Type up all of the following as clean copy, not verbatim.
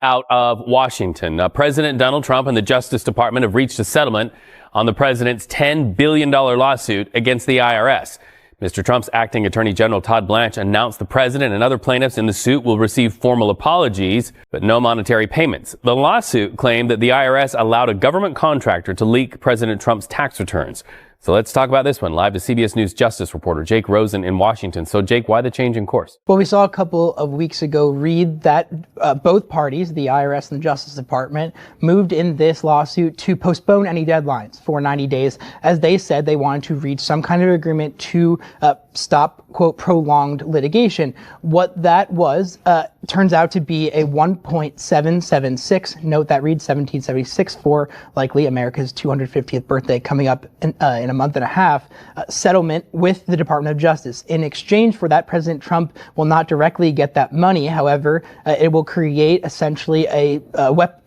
out of Washington. President Donald Trump and the Justice Department have reached a settlement on the president's $10 billion lawsuit against the IRS. Mr. Trump's acting Attorney General Todd Blanche announced the president and other plaintiffs in the suit will receive formal apologies, but no monetary payments. The lawsuit claimed that the IRS allowed a government contractor to leak President Trump's tax returns. So let's talk about this one. Live to CBS News Justice reporter Jake Rosen in Washington. So Jake, why the change in course? Well, we saw a couple of weeks ago read that both parties, the IRS and the Justice Department, moved in this lawsuit to postpone any deadlines for 90 days. As they said, they wanted to reach some kind of agreement to stop, quote, prolonged litigation. What that was turns out to be a 1.776, note that reads 1776 for likely America's 250th birthday coming up in a month and a half, settlement with the Department of Justice. In exchange for that, President Trump will not directly get that money. However, it will create essentially a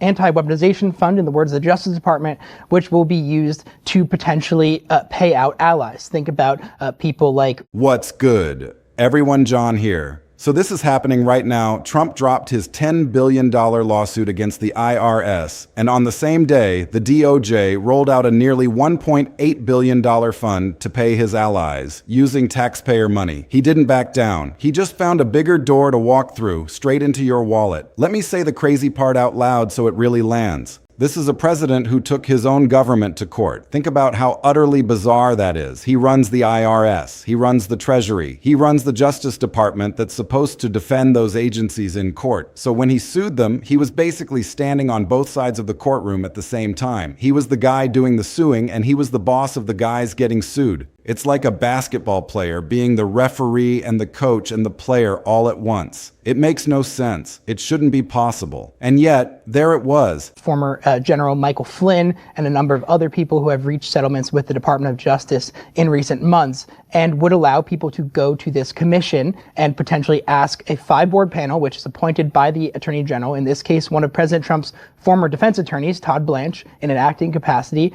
anti-weaponization fund, in the words of the Justice Department, which will be used to potentially pay out allies. Think about people like... What's good? Everyone, John here. So this is happening right now. Trump dropped his $10 billion lawsuit against the IRS, and on the same day, the DOJ rolled out a nearly $1.8 billion fund to pay his allies, using taxpayer money. He didn't back down. He just found a bigger door to walk through, straight into your wallet. Let me say the crazy part out loud so it really lands. This is a president who took his own government to court. Think about how utterly bizarre that is. He runs the IRS. He runs the Treasury. He runs the Justice Department that's supposed to defend those agencies in court. So when he sued them, he was basically standing on both sides of the courtroom at the same time. He was the guy doing the suing, and he was the boss of the guys getting sued. It's like a basketball player being the referee and the coach and the player all at once. It makes no sense. It shouldn't be possible. And yet, there it was. Former General Michael Flynn and a number of other people who have reached settlements with the Department of Justice in recent months, and would allow people to go to this commission and potentially ask a 5-board panel, which is appointed by the Attorney General, in this case one of President Trump's former defense attorneys, Todd Blanche, in an acting capacity,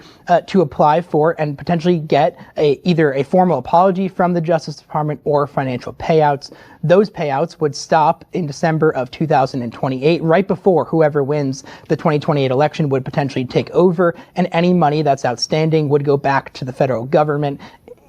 to apply for and potentially get either a formal apology from the Justice Department or financial payouts. Those payouts would stop in December of 2028, right before whoever wins the 2028 election would potentially take over, and any money that's outstanding would go back to the federal government.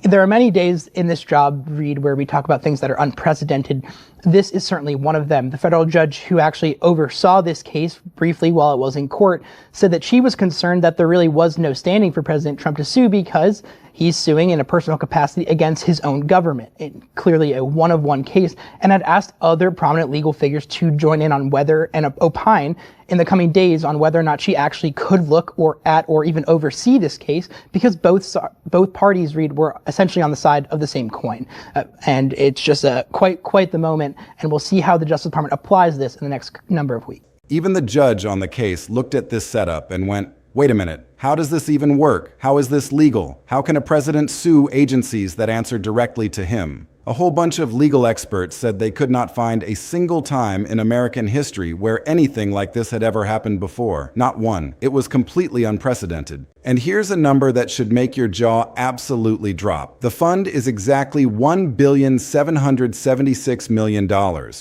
There are many days in this job, Reed, where we talk about things that are unprecedented. This is certainly one of them. The federal judge who actually oversaw this case briefly while it was in court said that she was concerned that there really was no standing for President Trump to sue because he's suing in a personal capacity against his own government. Clearly a one-of-one case, and had asked other prominent legal figures to join in on whether and opine in the coming days on whether or not she actually could look or even oversee this case, because both parties, Reed, were essentially on the side of the same coin. And it's just quite the moment, and we'll see how the Justice Department applies this in the next number of weeks. Even the judge on the case looked at this setup and went, wait a minute, how does this even work? How is this legal? How can a president sue agencies that answer directly to him? A whole bunch of legal experts said they could not find a single time in American history where anything like this had ever happened before. Not one. It was completely unprecedented. And here's a number that should make your jaw absolutely drop. The fund is exactly $1,776 million.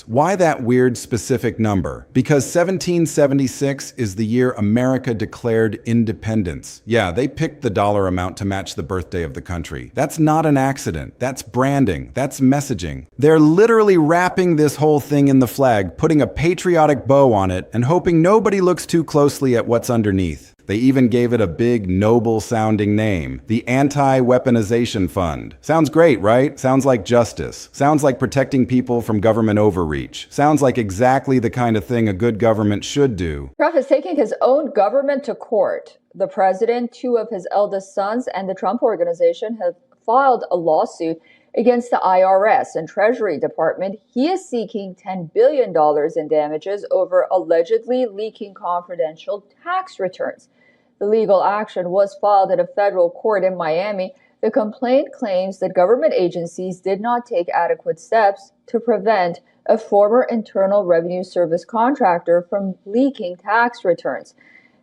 Why that weird specific number? Because 1776 is the year America declared independence. Yeah, they picked the dollar amount to match the birthday of the country. That's not an accident. That's branding. That's messaging. They're literally wrapping this whole thing in the flag, putting a patriotic bow on it, and hoping nobody looks too closely at what's underneath. They even gave it a big, noble-sounding name, the Anti-Weaponization Fund. Sounds great, right? Sounds like justice. Sounds like protecting people from government overreach. Sounds like exactly the kind of thing a good government should do. Trump is taking his own government to court. The president, 2 of his eldest sons, and the Trump Organization have filed a lawsuit against the IRS and Treasury Department. He is seeking $10 billion in damages over allegedly leaking confidential tax returns. The legal action was filed at a federal court in Miami. The complaint claims that government agencies did not take adequate steps to prevent a former Internal Revenue Service contractor from leaking tax returns.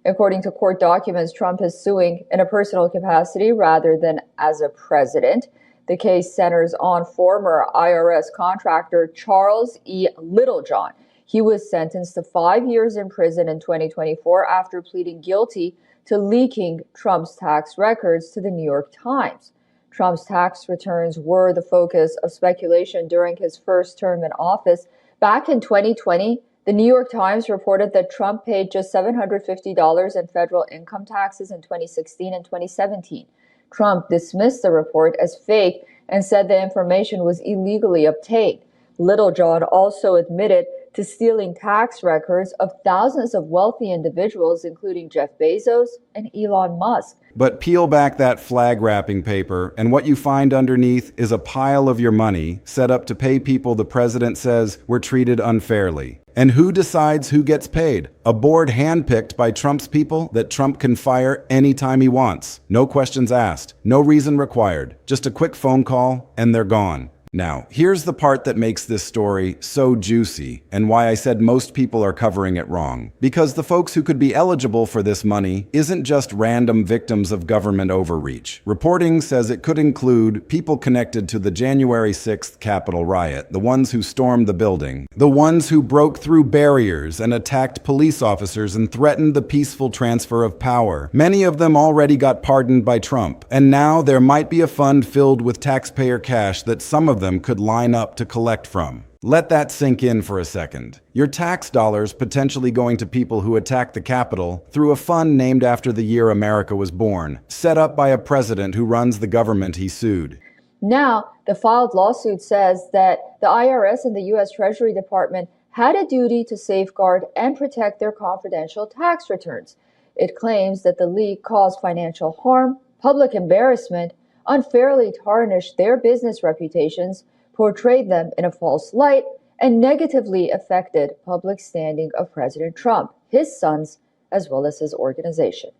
According to court documents, Trump is suing in a personal capacity rather than as a president. The case centers on former IRS contractor Charles E. Littlejohn. He was sentenced to 5 years in prison in 2024 after pleading guilty to leaking Trump's tax records to the New York Times. Trump's tax returns were the focus of speculation during his first term in office. Back in 2020, the New York Times reported that Trump paid just $750 in federal income taxes in 2016 and 2017. Trump dismissed the report as fake and said the information was illegally obtained. Little John also admitted to stealing tax records of thousands of wealthy individuals, including Jeff Bezos and Elon Musk. But peel back that flag wrapping paper, and what you find underneath is a pile of your money set up to pay people the president says were treated unfairly. And who decides who gets paid? A board handpicked by Trump's people that Trump can fire anytime he wants. No questions asked, no reason required. Just a quick phone call, and they're gone. Now, here's the part that makes this story so juicy and why I said most people are covering it wrong. Because the folks who could be eligible for this money isn't just random victims of government overreach. Reporting says it could include people connected to the January 6th Capitol riot, the ones who stormed the building, the ones who broke through barriers and attacked police officers and threatened the peaceful transfer of power. Many of them already got pardoned by Trump, and now there might be a fund filled with taxpayer cash that some of them could line up to collect from. Let that sink in for a second. Your tax dollars potentially going to people who attacked the Capitol through a fund named after the year America was born, set up by a president who runs the government he sued. Now, the filed lawsuit says that the IRS and the U.S. Treasury Department had a duty to safeguard and protect their confidential tax returns. It claims that the leak caused financial harm, public embarrassment, unfairly tarnished their business reputations, portrayed them in a false light, and negatively affected public standing of President Trump, his sons, as well as his organization.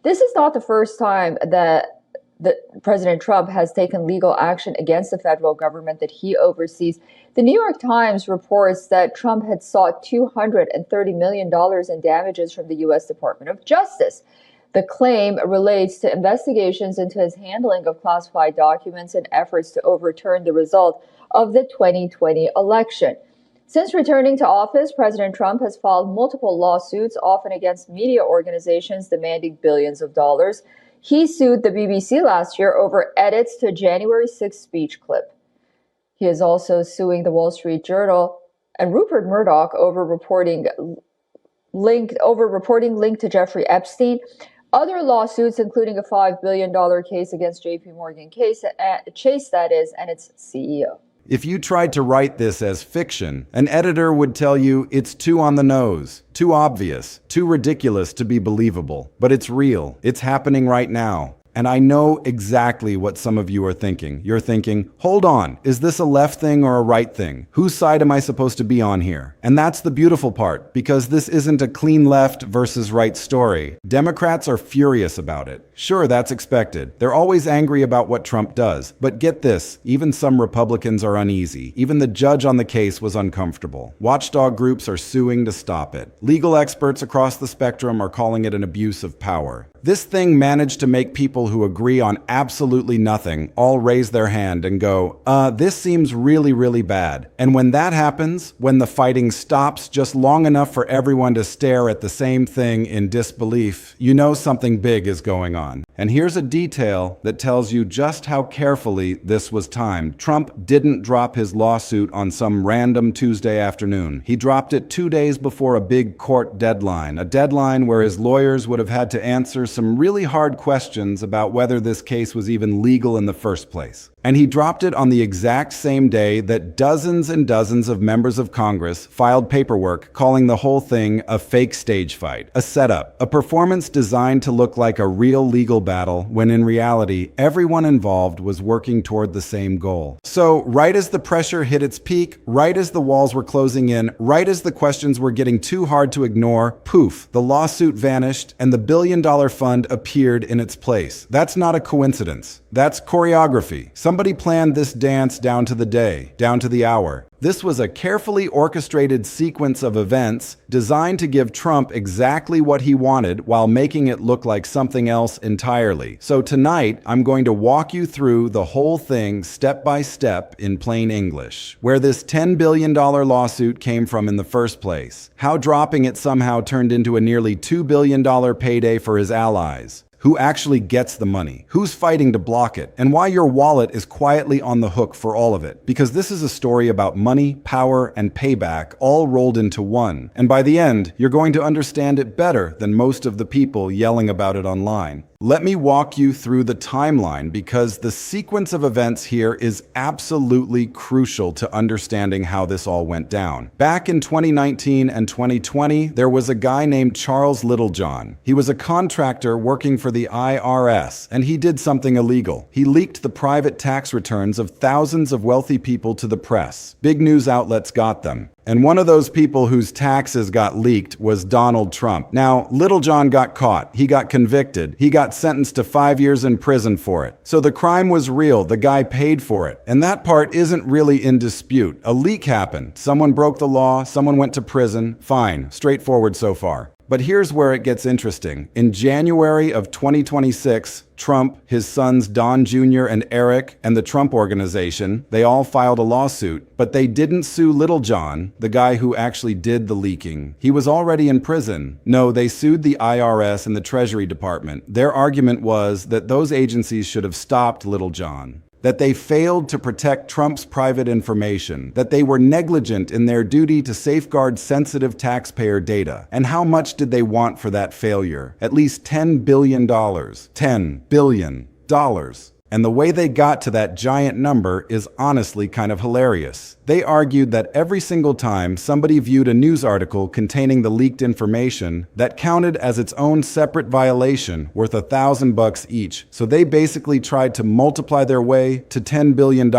This is not the first time that President Trump has taken legal action against the federal government that he oversees. The New York Times reports that Trump had sought $230 million in damages from the U.S. Department of Justice. The claim relates to investigations into his handling of classified documents and efforts to overturn the result of the 2020 election. Since returning to office, President Trump has filed multiple lawsuits, often against media organizations demanding billions of dollars. He sued the BBC last year over edits to a January 6th speech clip. He is also suing the Wall Street Journal and Rupert Murdoch over reporting linked to Jeffrey Epstein. Other lawsuits, including a $5 billion case against JP Morgan Chase, and its CEO. If you tried to write this as fiction, an editor would tell you it's too on the nose, too obvious, too ridiculous to be believable. But it's real. It's happening right now. And I know exactly what some of you are thinking. You're thinking, hold on, is this a left thing or a right thing? Whose side am I supposed to be on here? And that's the beautiful part, because this isn't a clean left versus right story. Democrats are furious about it. Sure, that's expected. They're always angry about what Trump does. But get this, even some Republicans are uneasy. Even the judge on the case was uncomfortable. Watchdog groups are suing to stop it. Legal experts across the spectrum are calling it an abuse of power. This thing managed to make people who agree on absolutely nothing all raise their hand and go, this seems really, really bad. And when that happens, when the fighting stops just long enough for everyone to stare at the same thing in disbelief, you know something big is going on. And here's a detail that tells you just how carefully this was timed. Trump didn't drop his lawsuit on some random Tuesday afternoon. He dropped it 2 days before a big court deadline, a deadline where his lawyers would have had to answer some really hard questions about whether this case was even legal in the first place. And he dropped it on the exact same day that dozens and dozens of members of Congress filed paperwork calling the whole thing a fake stage fight, a setup, a performance designed to look like a real legal battle when in reality, everyone involved was working toward the same goal. So right as the pressure hit its peak, right as the walls were closing in, right as the questions were getting too hard to ignore, poof, the lawsuit vanished and the billion-dollar fund appeared in its place. That's not a coincidence. That's choreography. Somebody planned this dance down to the day, down to the hour. This was a carefully orchestrated sequence of events designed to give Trump exactly what he wanted while making it look like something else entirely. So tonight, I'm going to walk you through the whole thing step by step in plain English. Where this $10 billion lawsuit came from in the first place. How dropping it somehow turned into a nearly $2 billion payday for his allies. Who actually gets the money, who's fighting to block it, and why your wallet is quietly on the hook for all of it. Because this is a story about money, power, and payback all rolled into one. And by the end, you're going to understand it better than most of the people yelling about it online. Let me walk you through the timeline because the sequence of events here is absolutely crucial to understanding how this all went down. Back in 2019 and 2020, there was a guy named Charles Littlejohn. He was a contractor working for the IRS, and he did something illegal. He leaked the private tax returns of thousands of wealthy people to the press. Big news outlets got them. And one of those people whose taxes got leaked was Donald Trump. Now, Littlejohn got caught. He got convicted. He got sentenced to 5 years in prison for it. So the crime was real. The guy paid for it. And that part isn't really in dispute. A leak happened. Someone broke the law. Someone went to prison. Fine. Straightforward so far. But here's where it gets interesting. In January of 2026, Trump, his sons Don Jr. and Eric, and the Trump Organization, they all filed a lawsuit, but they didn't sue Littlejohn, the guy who actually did the leaking. He was already in prison. No, they sued the IRS and the Treasury Department. Their argument was that those agencies should have stopped Littlejohn. That they failed to protect Trump's private information, that they were negligent in their duty to safeguard sensitive taxpayer data. And how much did they want for that failure? At least $10 billion. $10 billion. And the way they got to that giant number is honestly kind of hilarious. They argued that every single time somebody viewed a news article containing the leaked information, that counted as its own separate violation worth $1,000 each. So they basically tried to multiply their way to $10 billion,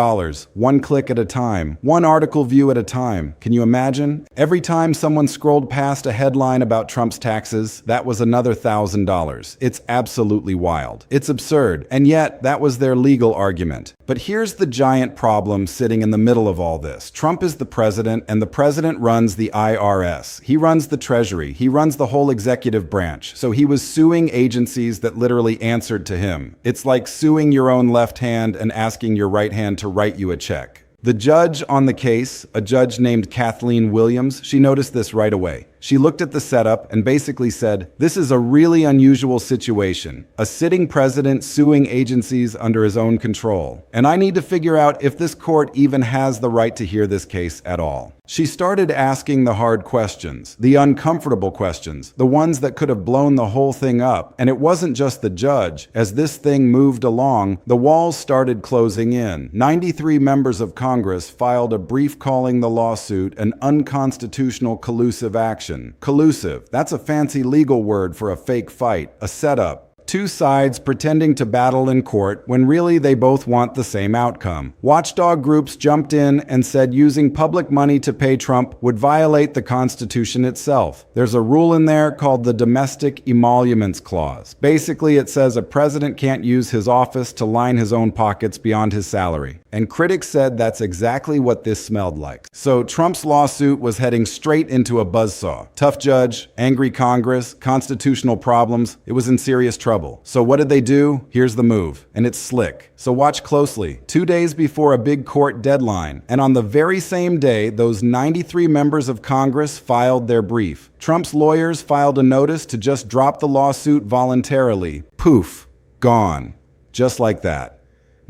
one click at a time, one article view at a time. Can you imagine? Every time someone scrolled past a headline about Trump's taxes, that was another $1,000. It's absolutely wild. It's absurd. And yet, that was their legal argument. But here's the giant problem sitting in the middle of all this. Trump is the president, and the president runs the IRS. He runs the Treasury. He runs the whole executive branch. So he was suing agencies that literally answered to him. It's like suing your own left hand and asking your right hand to write you a check. The judge on the case, a judge named Kathleen Williams, she noticed this right away. She looked at the setup and basically said, this is a really unusual situation. A sitting president suing agencies under his own control. And I need to figure out if this court even has the right to hear this case at all. She started asking the hard questions, the uncomfortable questions, the ones that could have blown the whole thing up. And it wasn't just the judge. As this thing moved along, the walls started closing in. 93 members of Congress filed a brief calling the lawsuit an unconstitutional collusive action. Collusive, that's a fancy legal word for a fake fight, a setup. Two sides pretending to battle in court when really they both want the same outcome. Watchdog groups jumped in and said using public money to pay Trump would violate the Constitution itself. There's a rule in there called the Domestic Emoluments Clause. Basically, it says a president can't use his office to line his own pockets beyond his salary. And critics said that's exactly what this smelled like. So Trump's lawsuit was heading straight into a buzzsaw. Tough judge, angry Congress, constitutional problems. It was in serious trouble. So what did they do? Here's the move. And it's slick. So watch closely. 2 days before a big court deadline, and on the very same day, those 93 members of Congress filed their brief. Trump's lawyers filed a notice to just drop the lawsuit voluntarily. Poof. Gone. Just like that.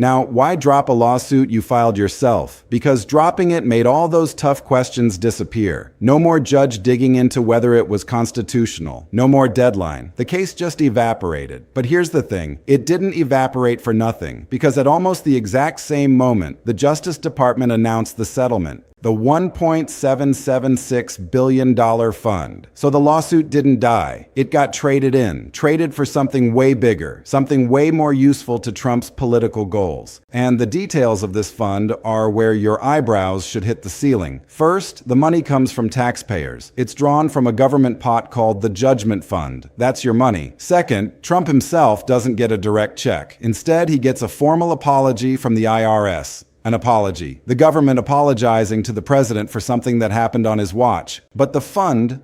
Now, why drop a lawsuit you filed yourself? Because dropping it made all those tough questions disappear. No more judge digging into whether it was constitutional. No more deadline. The case just evaporated. But here's the thing. It didn't evaporate for nothing. Because at almost the exact same moment, the Justice Department announced the settlement. The $1.776 billion fund. So the lawsuit didn't die. It got traded for something way bigger, something way more useful to Trump's political goals. And the details of this fund are where your eyebrows should hit the ceiling. First, the money comes from taxpayers. It's drawn from a government pot called the Judgment Fund. That's your money. Second, Trump himself doesn't get a direct check. Instead, he gets a formal apology from the IRS. An apology. The government apologizing to the president for something that happened on his watch. But the fund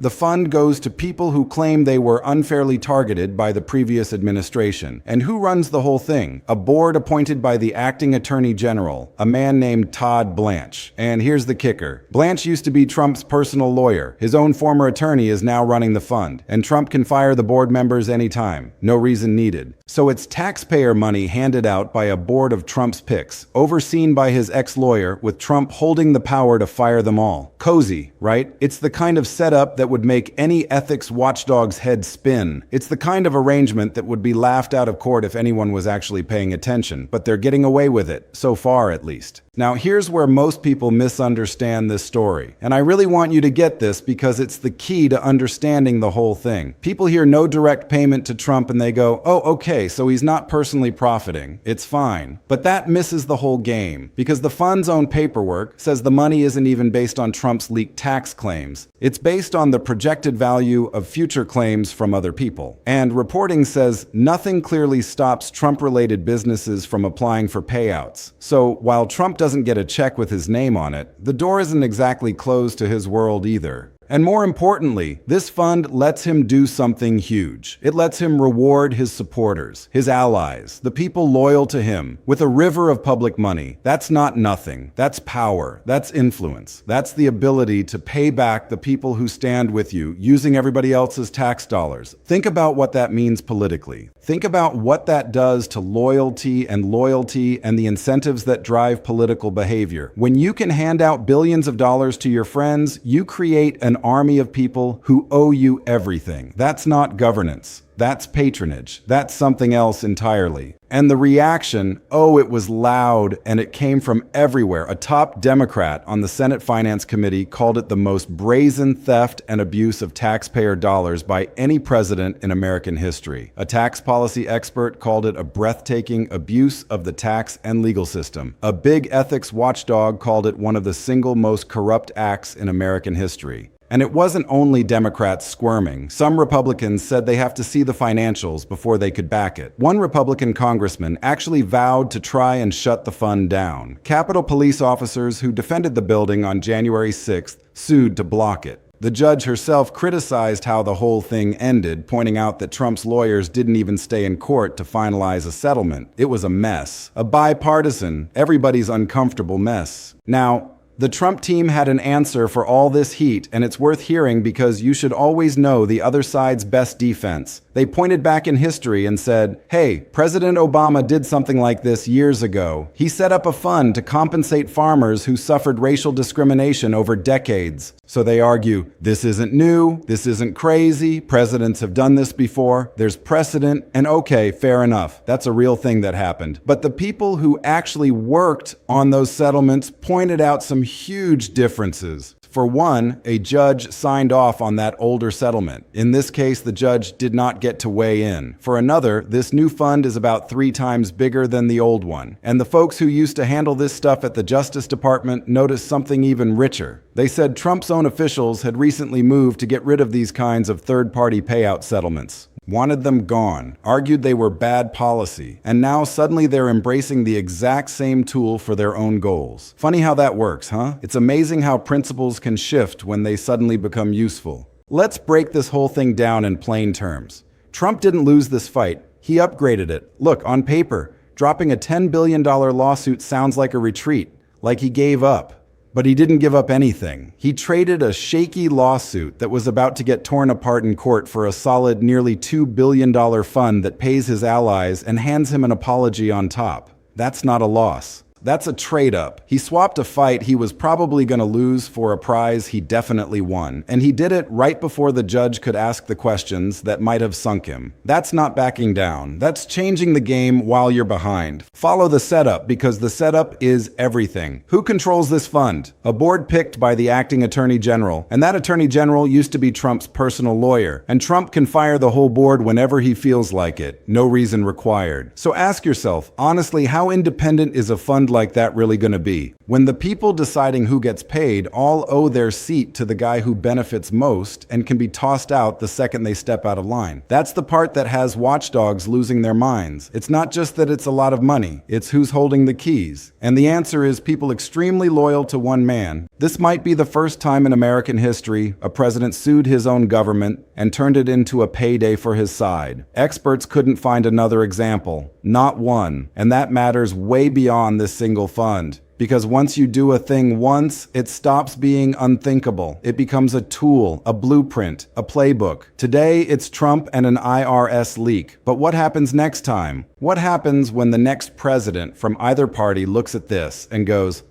goes to people who claim they were unfairly targeted by the previous administration. And who runs the whole thing? A board appointed by the acting attorney general, a man named Todd Blanche. And here's the kicker. Blanche used to be Trump's personal lawyer. His own former attorney is now running the fund. And Trump can fire the board members anytime. No reason needed. So it's taxpayer money handed out by a board of Trump's picks, overseen by his ex-lawyer, with Trump holding the power to fire them all. Cozy, right? It's the kind of setup that would make any ethics watchdog's head spin. It's the kind of arrangement that would be laughed out of court if anyone was actually paying attention, but they're getting away with it, so far at least. Now, here's where most people misunderstand this story. And I really want you to get this because it's the key to understanding the whole thing. People hear no direct payment to Trump and they go, oh, okay, so he's not personally profiting. It's fine. But that misses the whole game because the fund's own paperwork says the money isn't even based on Trump's leaked tax claims. It's based on the projected value of future claims from other people. And reporting says nothing clearly stops Trump-related businesses from applying for payouts. So while Trump doesn't get a check with his name on it, the door isn't exactly closed to his world either. And more importantly, this fund lets him do something huge. It lets him reward his supporters, his allies, the people loyal to him, with a river of public money. That's not nothing. That's power. That's influence. That's the ability to pay back the people who stand with you using everybody else's tax dollars. Think about what that means politically. Think about what that does to loyalty and the incentives that drive political behavior. When you can hand out billions of dollars to your friends, you create an army of people who owe you everything. That's not governance. That's patronage. That's something else entirely. And the reaction, oh, it was loud and it came from everywhere. A top Democrat on the Senate Finance Committee called it the most brazen theft and abuse of taxpayer dollars by any president in American history. A tax policy expert called it a breathtaking abuse of the tax and legal system. A big ethics watchdog called it one of the single most corrupt acts in American history. And it wasn't only Democrats squirming. Some Republicans said they have to see the financials before they could back it. One Republican congressman actually vowed to try and shut the fund down. Capitol Police officers who defended the building on January 6th sued to block it. The judge herself criticized how the whole thing ended, pointing out that Trump's lawyers didn't even stay in court to finalize a settlement. It was a mess. A bipartisan, everybody's uncomfortable mess. Now, the Trump team had an answer for all this heat, and it's worth hearing because you should always know the other side's best defense. They pointed back in history and said, hey, President Obama did something like this years ago. He set up a fund to compensate farmers who suffered racial discrimination over decades. So they argue, this isn't new, this isn't crazy, presidents have done this before, there's precedent, and okay, fair enough, that's a real thing that happened. But the people who actually worked on those settlements pointed out some huge differences. For one, a judge signed off on that older settlement. In this case, the judge did not get to weigh in. For another, this new fund is about 3 times bigger than the old one. And the folks who used to handle this stuff at the Justice Department noticed something even richer. They said Trump's own officials had recently moved to get rid of these kinds of third-party payout settlements. Wanted them gone, argued they were bad policy, and now suddenly they're embracing the exact same tool for their own goals. Funny how that works, huh? It's amazing how principles can shift when they suddenly become useful. Let's break this whole thing down in plain terms. Trump didn't lose this fight. He upgraded it. Look, on paper, dropping a $10 billion lawsuit sounds like a retreat, like he gave up. But he didn't give up anything. He traded a shaky lawsuit that was about to get torn apart in court for a solid nearly $2 billion fund that pays his allies and hands him an apology on top. That's not a loss. That's a trade-up. He swapped a fight he was probably going to lose for a prize he definitely won. And he did it right before the judge could ask the questions that might have sunk him. That's not backing down. That's changing the game while you're behind. Follow the setup, because the setup is everything. Who controls this fund? A board picked by the acting attorney general. And that attorney general used to be Trump's personal lawyer. And Trump can fire the whole board whenever he feels like it. No reason required. So ask yourself, honestly, how independent is a fund like that really going to be? When the people deciding who gets paid all owe their seat to the guy who benefits most and can be tossed out the second they step out of line. That's the part that has watchdogs losing their minds. It's not just that it's a lot of money, it's who's holding the keys. And the answer is people extremely loyal to one man. This might be the first time in American history a president sued his own government and turned it into a payday for his side. Experts couldn't find another example, not one, and that matters way beyond this single fund. Because once you do a thing once, it stops being unthinkable. It becomes a tool, a blueprint, a playbook. Today, it's Trump and an IRS leak. But what happens next time? What happens when the next president from either party looks at this and goes,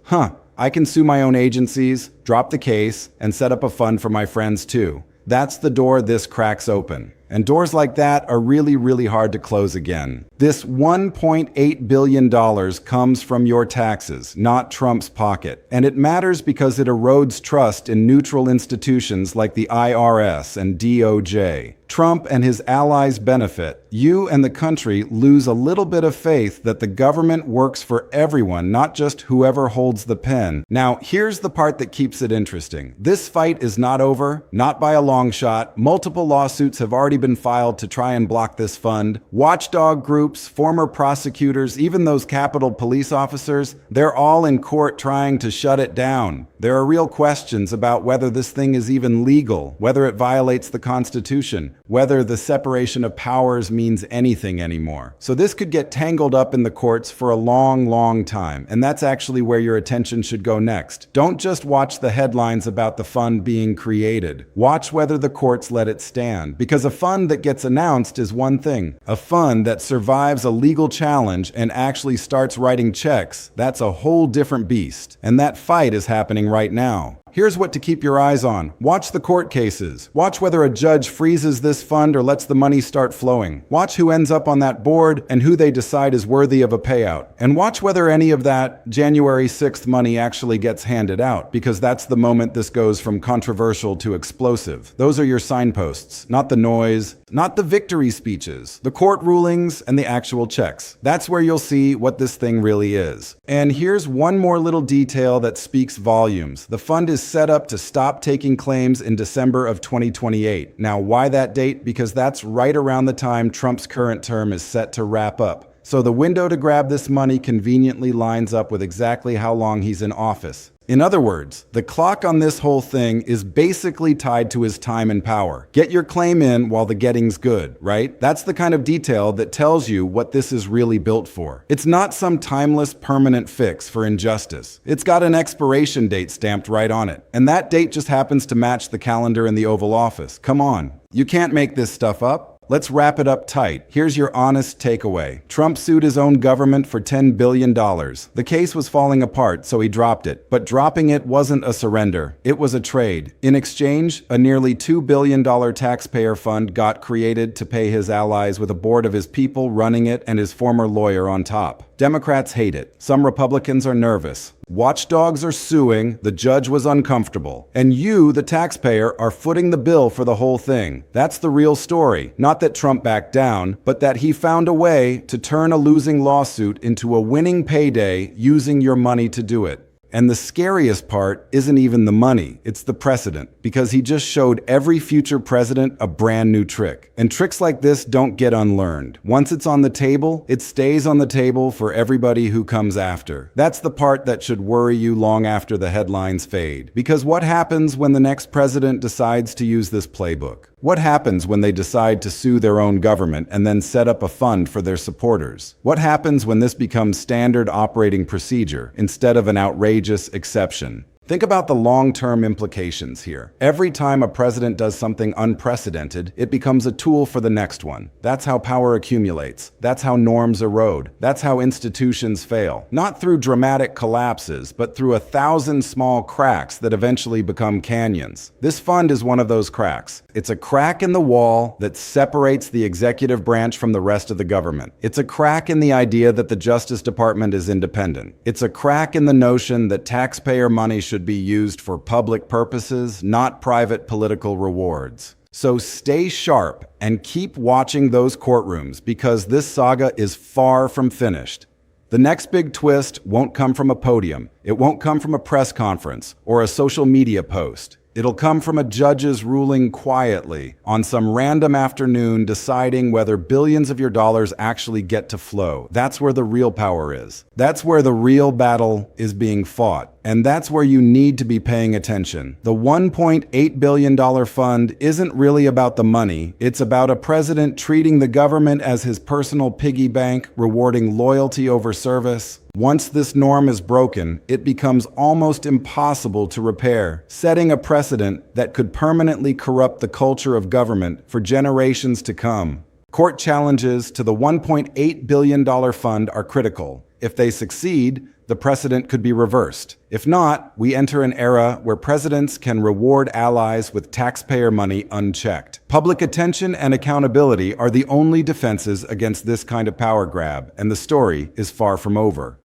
I can sue my own agencies, drop the case, and set up a fund for my friends too. That's the door this cracks open. And doors like that are really, really hard to close again. This $1.8 billion comes from your taxes, not Trump's pocket. And it matters because it erodes trust in neutral institutions like the IRS and DOJ. Trump and his allies benefit. You and the country lose a little bit of faith that the government works for everyone, not just whoever holds the pen. Now, here's the part that keeps it interesting. This fight is not over, not by a long shot. Multiple lawsuits have already been filed to try and block this fund. Watchdog groups, former prosecutors, even those Capitol police officers, they're all in court trying to shut it down. There are real questions about whether this thing is even legal, whether it violates the Constitution, whether the separation of powers means anything anymore. So this could get tangled up in the courts for a long, long time, and that's actually where your attention should go next. Don't just watch the headlines about the fund being created. Watch whether the courts let it stand, because a fund that gets announced is one thing. A fund that survives a legal challenge and actually starts writing checks, that's a whole different beast. And that fight is happening right now. Here's what to keep your eyes on. Watch the court cases. Watch whether a judge freezes this fund or lets the money start flowing. Watch who ends up on that board and who they decide is worthy of a payout. And watch whether any of that January 6th money actually gets handed out, because that's the moment this goes from controversial to explosive. Those are your signposts, not the noise, not the victory speeches, the court rulings and the actual checks. That's where you'll see what this thing really is. And here's one more little detail that speaks volumes. The fund is set up to stop taking claims in December of 2028. Now, why that date? Because that's right around the time Trump's current term is set to wrap up. So the window to grab this money conveniently lines up with exactly how long he's in office. In other words, the clock on this whole thing is basically tied to his time and power. Get your claim in while the getting's good, right? That's the kind of detail that tells you what this is really built for. It's not some timeless permanent fix for injustice. It's got an expiration date stamped right on it. And that date just happens to match the calendar in the Oval Office. Come on. You can't make this stuff up. Let's wrap it up tight. Here's your honest takeaway. Trump sued his own government for $10 billion. The case was falling apart, so he dropped it. But dropping it wasn't a surrender. It was a trade. In exchange, a nearly $2 billion taxpayer fund got created to pay his allies with a board of his people running it and his former lawyer on top. Democrats hate it. Some Republicans are nervous. Watchdogs are suing, the judge was uncomfortable. And you, the taxpayer, are footing the bill for the whole thing. That's the real story. Not that Trump backed down, but that he found a way to turn a losing lawsuit into a winning payday using your money to do it. And the scariest part isn't even the money, it's the precedent, because he just showed every future president a brand new trick. And tricks like this don't get unlearned. Once it's on the table, it stays on the table for everybody who comes after. That's the part that should worry you long after the headlines fade. Because what happens when the next president decides to use this playbook? What happens when they decide to sue their own government and then set up a fund for their supporters? What happens when this becomes standard operating procedure instead of an outrageous exception? Think about the long-term implications here. Every time a president does something unprecedented, it becomes a tool for the next one. That's how power accumulates. That's how norms erode. That's how institutions fail. Not through dramatic collapses, but through 1,000 small cracks that eventually become canyons. This fund is one of those cracks. It's a crack in the wall that separates the executive branch from the rest of the government. It's a crack in the idea that the Justice Department is independent. It's a crack in the notion that taxpayer money should be used for public purposes, not private political rewards. So stay sharp and keep watching those courtrooms because this saga is far from finished. The next big twist won't come from a podium. It won't come from a press conference or a social media post. It'll come from a judge's ruling quietly on some random afternoon deciding whether billions of your dollars actually get to flow. That's where the real power is. That's where the real battle is being fought. And that's where you need to be paying attention. The $1.8 billion fund isn't really about the money. It's about a president treating the government as his personal piggy bank, rewarding loyalty over service. Once this norm is broken, it becomes almost impossible to repair, setting a precedent that could permanently corrupt the culture of government for generations to come. Court challenges to the $1.8 billion fund are critical. If they succeed, the precedent could be reversed. If not, we enter an era where presidents can reward allies with taxpayer money unchecked. Public attention and accountability are the only defenses against this kind of power grab, and the story is far from over.